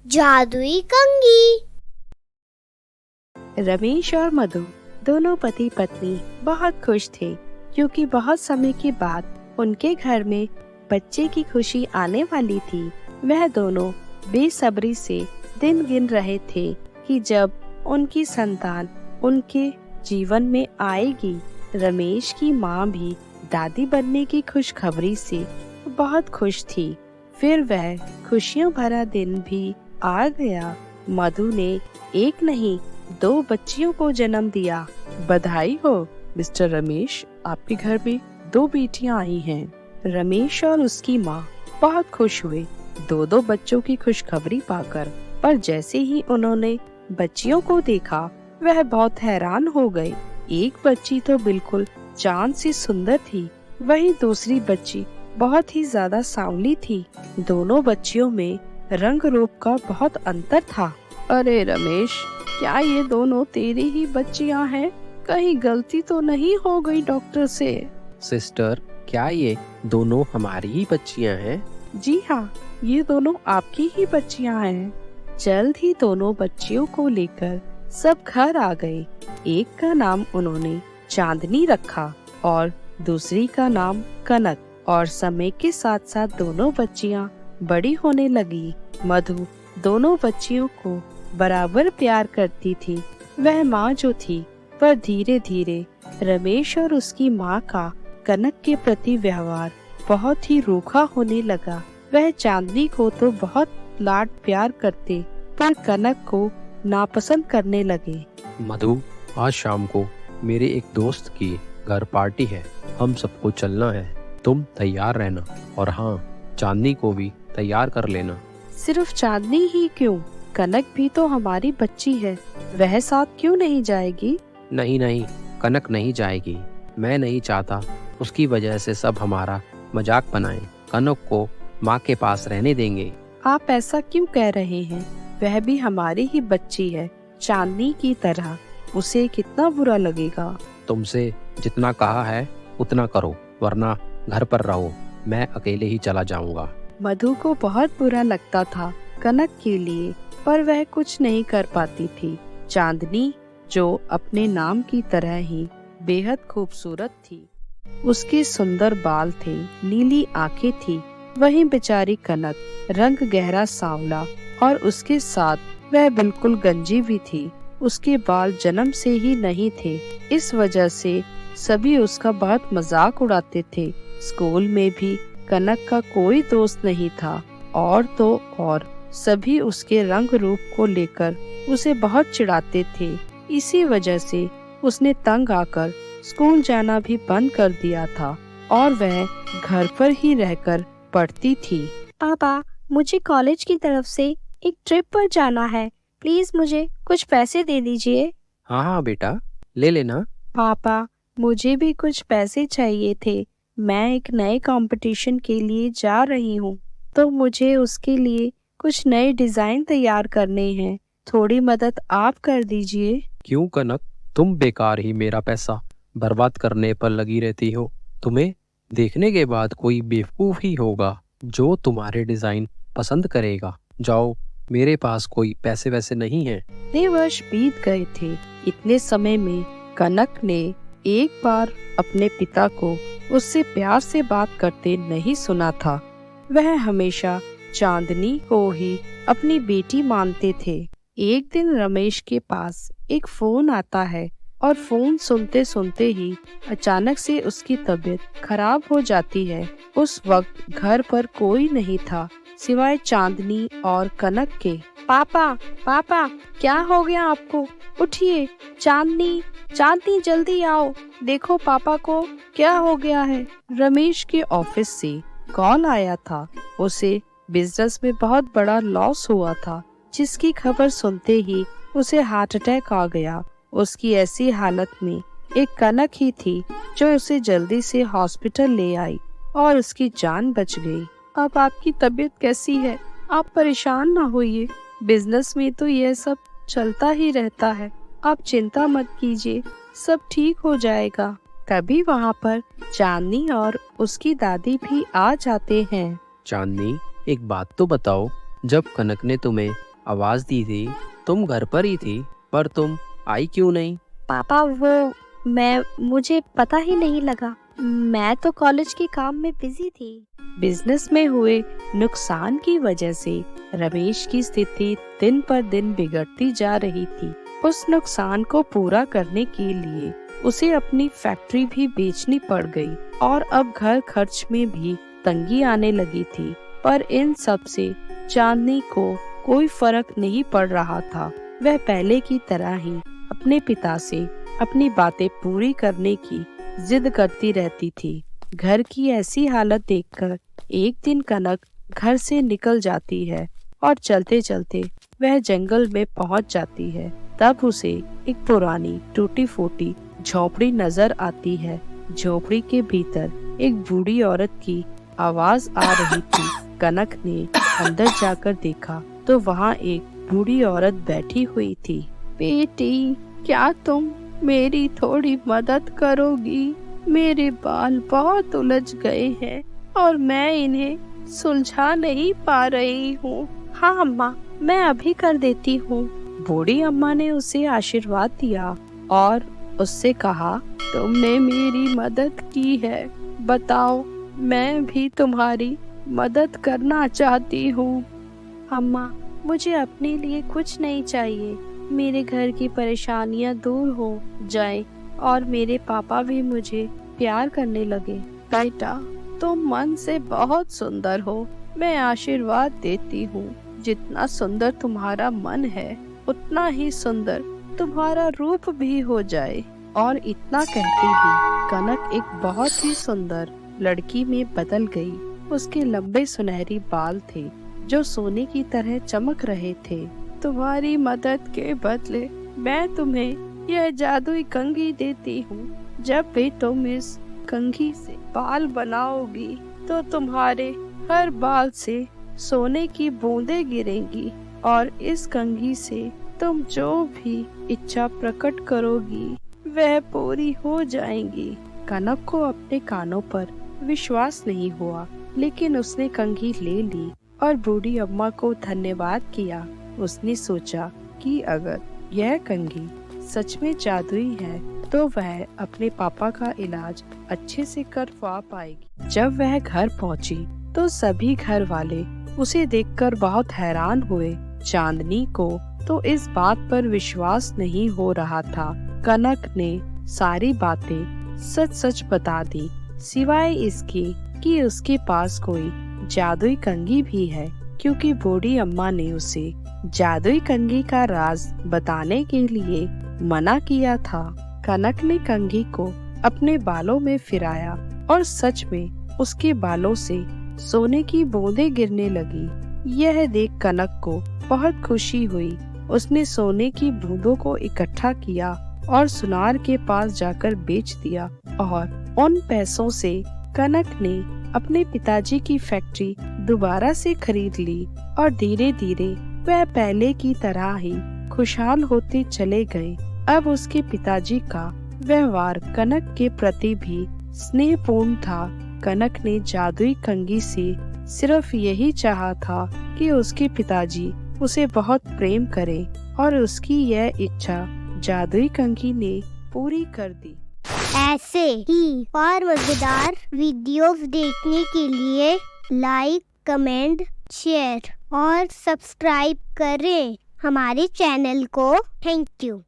जादुई कंघी। रमेश और मधु दोनों पति पत्नी बहुत खुश थे क्योंकि बहुत समय के बाद उनके घर में बच्चे की खुशी आने वाली थी। वह दोनों बेसब्री से दिन गिन रहे थे कि जब उनकी संतान उनके जीवन में आएगी। रमेश की माँ भी दादी बनने की खुशखबरी से बहुत खुश थी। फिर वह खुशियों भरा दिन भी आ गया। मधु ने एक नहीं 2 बच्चियों को जन्म दिया। बधाई हो मिस्टर रमेश, आपके घर में 2 बेटियां आई हैं। रमेश और उसकी माँ बहुत खुश हुए 2 बच्चों की खुशखबरी पाकर। पर जैसे ही उन्होंने बच्चियों को देखा वह बहुत हैरान हो गए। एक बच्ची तो बिल्कुल चांद सी सुंदर थी, वहीं दूसरी बच्ची बहुत ही ज्यादा सांवली थी। दोनों बच्चियों में रंग रूप का बहुत अंतर था। अरे रमेश, क्या ये दोनों तेरी ही बच्चियां हैं? कहीं गलती तो नहीं हो गई डॉक्टर से? सिस्टर, क्या ये दोनों हमारी ही बच्चियां हैं? जी हाँ, ये दोनों आपकी ही बच्चियां हैं। जल्द ही दोनों बच्चियों को लेकर सब घर आ गए। एक का नाम उन्होंने चांदनी रखा और दूसरी का नाम कनक। और समय के साथ साथ दोनों बच्चियां बड़ी होने लगी। मधु दोनों बच्चियों को बराबर प्यार करती थी। वह माँ जो थी, पर धीरे धीरे रमेश और उसकी माँ का कनक के प्रति व्यवहार बहुत ही रूखा होने लगा। वह चांदनी को तो बहुत लाड प्यार करते, पर कनक को नापसंद करने लगे। मधु, आज शाम को मेरे एक दोस्त की घर पार्टी है, हम सबको चलना है। तुम तैयार रहना, और हाँ, चांदनी को भी तैयार कर लेना। सिर्फ चांदनी ही क्यों, कनक भी तो हमारी बच्ची है, वह साथ क्यों नहीं जाएगी? नहीं नहीं, कनक नहीं जाएगी। मैं नहीं चाहता उसकी वजह से सब हमारा मजाक बनाएं। कनक को माँ के पास रहने देंगे। आप ऐसा क्यों कह रहे हैं? वह भी हमारी ही बच्ची है, चांदनी की तरह। उसे कितना बुरा लगेगा। तुमसे जितना कहा है उतना करो, वरना घर पर रहो, मैं अकेले ही चला जाऊंगा। मधु को बहुत बुरा लगता था कनक के लिए, पर वह कुछ नहीं कर पाती थी। चांदनी जो अपने नाम की तरह ही बेहद खूबसूरत थी, उसके सुंदर बाल थे, नीली आंखें थी। वहीं बेचारी कनक रंग गहरा सांवला, और उसके साथ वह बिल्कुल गंजी भी थी। उसके बाल जन्म से ही नहीं थे, इस वजह से सभी उसका बहुत मजाक उड़ाते थे। स्कूल में भी कनक का कोई दोस्त नहीं था, और तो और सभी उसके रंग रूप को लेकर उसे बहुत चिढ़ाते थे। इसी वजह से उसने तंग आकर स्कूल जाना भी बंद कर दिया था, और वह घर पर ही रहकर पढ़ती थी। पापा, मुझे कॉलेज की तरफ से एक ट्रिप पर जाना है, प्लीज मुझे कुछ पैसे दे दीजिए। हाँ हाँ बेटा, ले लेना। पापा, मुझे भी कुछ पैसे चाहिए थे। मैं एक नए कंपटीशन के लिए जा रही हूँ, तो मुझे उसके लिए कुछ नए डिजाइन तैयार करने हैं। थोड़ी मदद आप कर दीजिए। क्यों कनक, तुम बेकार ही मेरा पैसा बर्बाद करने पर लगी रहती हो। तुम्हें देखने के बाद कोई बेवकूफ ही होगा जो तुम्हारे डिजाइन पसंद करेगा। जाओ, मेरे पास कोई पैसे वैसे नहीं है। 3 वर्ष बीत गए थे। इतने समय में कनक ने एक बार अपने पिता को उससे प्यार से बात करते नहीं सुना था। वह हमेशा चांदनी को ही अपनी बेटी मानते थे। एक दिन रमेश के पास एक फोन आता है, और फोन सुनते सुनते ही अचानक से उसकी तबीयत खराब हो जाती है। उस वक्त घर पर कोई नहीं था सिवाय चांदनी और कनक के। पापा, पापा, क्या हो गया आपको? उठिए, चांदनी, चांदनी जल्दी आओ, देखो पापा को क्या हो गया है। रमेश के ऑफिस से कॉल आया था। उसे बिजनेस में बहुत बड़ा लॉस हुआ था, जिसकी खबर सुनते ही उसे हार्ट अटैक आ गया। उसकी ऐसी हालत में एक कनक ही थी जो उसे जल्दी से हॉस्पिटल ले आई, और उसकी जान बच गई। अब आपकी तबीयत कैसी है? आप परेशान ना होइए, बिजनेस में तो यह सब चलता ही रहता है। आप चिंता मत कीजिए, सब ठीक हो जाएगा। तभी वहाँ पर चांदनी और उसकी दादी भी आ जाते हैं। चांदनी, एक बात तो बताओ, जब कनक ने तुम्हें आवाज दी थी। तुम घर पर ही थी, पर तुम आई क्यों नहीं? पापा मुझे पता ही नहीं लगा। मैं तो कॉलेज के काम में बिजी थी। बिजनेस में हुए नुकसान की वजह से रमेश की स्थिति दिन पर दिन बिगड़ती जा रही थी। उस नुकसान को पूरा करने के लिए उसे अपनी फैक्ट्री भी बेचनी पड़ गई और अब घर खर्च में भी तंगी आने लगी थी। पर इन सब से चांदनी को कोई फर्क नहीं पड़ रहा था। वह पहले की तरह ही अपने पिता से अपनी बातें पूरी करने की जिद करती रहती थी। घर की ऐसी हालत देखकर एक दिन कनक घर से निकल जाती है और चलते चलते वह जंगल में पहुंच जाती है। तब उसे एक पुरानी टूटी फूटी झोपड़ी नजर आती है। झोपड़ी के भीतर एक बूढ़ी औरत की आवाज आ रही थी। कनक ने अंदर जाकर देखा तो वहाँ एक बूढ़ी औरत बैठी हुई थी। बेटी, क्या तुम मेरी थोड़ी मदद करोगी? मेरे बाल बहुत उलझ गए हैं और मैं इन्हें सुलझा नहीं पा रही हूँ। हाँ अम्मा, मैं अभी कर देती हूँ। बूढ़ी अम्मा ने उसे आशीर्वाद दिया और उससे कहा, तुमने मेरी मदद की है, बताओ मैं भी तुम्हारी मदद करना चाहती हूँ। अम्मा, मुझे अपने लिए कुछ नहीं चाहिए। मेरे घर की परेशानियाँ दूर हो जाए और मेरे पापा भी मुझे प्यार करने लगे। बेटा, तुम मन से बहुत सुंदर हो। मैं आशीर्वाद देती हूँ, जितना सुंदर तुम्हारा मन है उतना ही सुंदर तुम्हारा रूप भी हो जाए। और इतना कहते ही कनक एक बहुत ही सुंदर लड़की में बदल गई। उसके लंबे सुनहरी बाल थे जो सोने की तरह चमक रहे थे। तुम्हारी मदद के बदले मैं तुम्हें यह जादुई कंघी देती हूँ। जब भी तुम इस कंघी से बाल बनाओगी तो तुम्हारे हर बाल से सोने की बूंदें गिरेंगी और इस कंघी से तुम जो भी इच्छा प्रकट करोगी वह पूरी हो जाएंगी। कनक को अपने कानों पर विश्वास नहीं हुआ, लेकिन उसने कंघी ले ली और बूढ़ी अम्मा को धन्यवाद किया। उसने सोचा कि अगर यह कंघी सच में जादुई है तो वह अपने पापा का इलाज अच्छे से करवा पाएगी। जब वह घर पहुंची तो सभी घर वाले उसे देखकर बहुत हैरान हुए। चांदनी को तो इस बात पर विश्वास नहीं हो रहा था। कनक ने सारी बातें सच सच बता दी, सिवाय इसके कि उसके पास कोई जादुई कंघी भी है, क्योंकि बूढ़ी अम्मा ने उसे जादुई कंघी का राज बताने के लिए मना किया था। कनक ने कंघी को अपने बालों में फिराया और सच में उसके बालों से सोने की बूंदें गिरने लगी। यह देख कनक को बहुत खुशी हुई। उसने सोने की बूंदों को इकट्ठा किया और सुनार के पास जाकर बेच दिया और उन पैसों से कनक ने अपने पिताजी की फैक्ट्री दोबारा से खरीद ली और धीरे धीरे वह पहले की तरह ही खुशहाल होते चले गए। अब उसके पिताजी का व्यवहार कनक के प्रति भी स्नेहपूर्ण था। कनक ने जादुई कंघी से सिर्फ यही चाहा था कि उसके पिताजी उसे बहुत प्रेम करें और उसकी यह इच्छा जादुई कंघी ने पूरी कर दी। ऐसे ही और मजेदार वीडियोस देखने के लिए लाइक, कमेंट, शेयर और सब्सक्राइब करें हमारे चैनल को। Thank you.